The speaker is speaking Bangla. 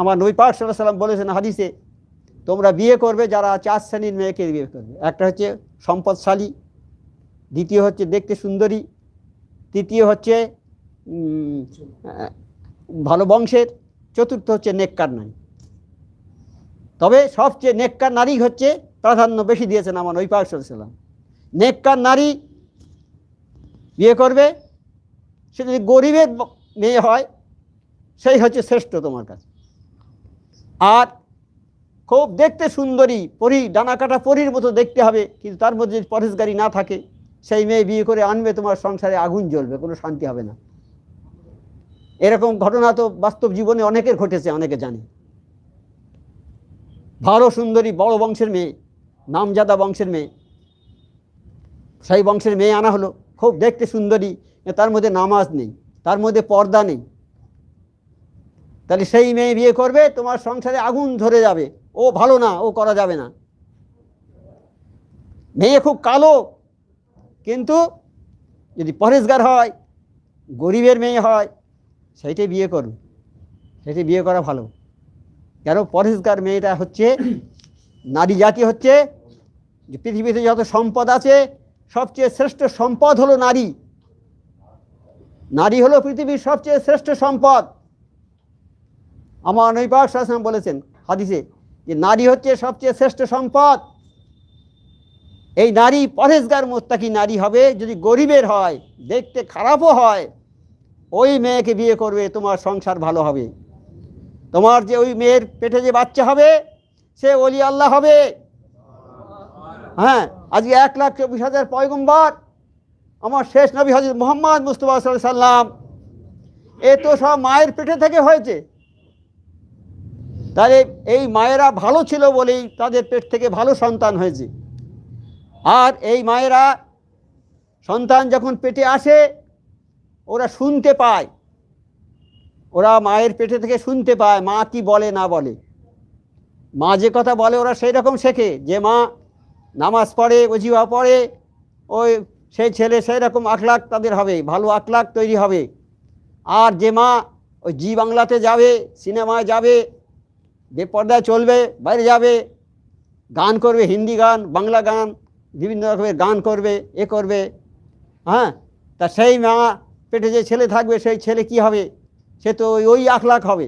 আমার নবী পাক সাল্লাল্লাহু আলাইহি ওয়াসাল্লাম বলেছেন হাদিসে, তোমরা বিয়ে করবে যারা 4 শ্রেণীর মেয়েকে বিয়ে করবে। একটা হচ্ছে সম্পদশালী, দ্বিতীয় হচ্ছে দেখতে সুন্দরী, তৃতীয় হচ্ছে ভালো বংশের, চতুর্থ হচ্ছে নেককার নারী। তবে সবচেয়ে নেককার নারী হচ্ছে প্রাধান্য বেশি দিয়েছেন আমার নবী পাক সাল্লাল্লাহু আলাইহি ওয়াসাল্লাম। নেককার নারী বিয়ে করবে, সে যদি গরিবের মেয়ে হয় সেই হচ্ছে শ্রেষ্ঠ তোমার কাছে। আর খুব দেখতে সুন্দরী, পরী, ডানা কাটা পরীর মতো দেখতে হবে, কিন্তু তার মধ্যে যদি পরহেজগারি না থাকে, সেই মেয়ে বিয়ে করে আনবে, তোমার সংসারে আগুন জ্বলবে, কোনো শান্তি হবে না। এরকম ঘটনা তো বাস্তব জীবনে অনেকের ঘটেছে, অনেকে জানে। ভালো সুন্দরী, বড় বংশের মেয়ে, নামজাদা বংশের মেয়ে, সেই বংশের মেয়ে আনা হলো, খুব দেখতে সুন্দরী, তার মধ্যে নামাজ নেই, তার মধ্যে পর্দা নেই, তাহলে সেই মেয়ে বিয়ে করবে, তোমার সংসারে আগুন ধরে যাবে, ও ভালো না, ও করা যাবে না। মেয়ে খুব কালো, কিন্তু যদি পরেশগার হয়, গরিবের মেয়ে হয়, সেইটাই বিয়ে করবে, সেটাই বিয়ে করা ভালো। কেন? পরেশগার মেয়েটা হচ্ছে নারী জাতি, হচ্ছে যে পৃথিবীতে যত সম্পদ আছে সবচেয়ে শ্রেষ্ঠ সম্পদ হলো নারী। নারী হলো পৃথিবীর সবচেয়ে শ্রেষ্ঠ সম্পদ। আমার নবী পাক সাল্লাল্লাহু আলাইহি ওয়াসাল্লাম বলেছেন হাদিসে যে নারী হচ্ছে সবচেয়ে শ্রেষ্ঠ সম্পদ। এই নারী পরেশগার মুত্তাকি নারী হবে। যদি গরিবের হয়, দেখতে খারাপও হয়, ওই মেয়েকে বিয়ে করবে, তোমার সংসার ভালো হবে। তোমার যে ওই মেয়ের পেটে যে বাচ্চা হবে, সে ওলি আল্লাহ হবে। হ্যাঁ, আজকে 1,24,000 পয়গম্বর, আমার শেষ নবী হযরত মুহাম্মদ মুস্তাফা সাল্লাল্লাহু আলাইহি সাল্লাম, এ তো সব মায়ের পেটে থেকে হয়েছে। তাহলে এই মায়েরা ভালো ছিল বলেই তাদের পেট থেকে ভালো সন্তান হয়েছে। আর এই মায়েরা সন্তান যখন পেটে আসে, ওরা শুনতে পায়, ওরা মায়ের পেটে থেকে শুনতে পায় মা কি বলে না বলে। মা যে কথা বলে ওরা সেই রকম শেখে। যে মা নামাজ পড়ে, ওজিফা পড়ে, ওই সেই ছেলে সেই রকম আখলাক তাদের হবে, ভালো আখলাক তৈরি হবে। আর যে মা ওই জি বাংলাতে যাবে, সিনেমায় যাবে, বেপর্দায় চলবে, বাইরে যাবে, গান করবে, হিন্দি গান, বাংলা গান, বিভিন্ন রকমের গান করবে, এ করবে, হ্যাঁ, তা সেই মা পেটে যে ছেলে থাকবে, সেই ছেলে কি হবে? সে তো ওই আখলাক হবে।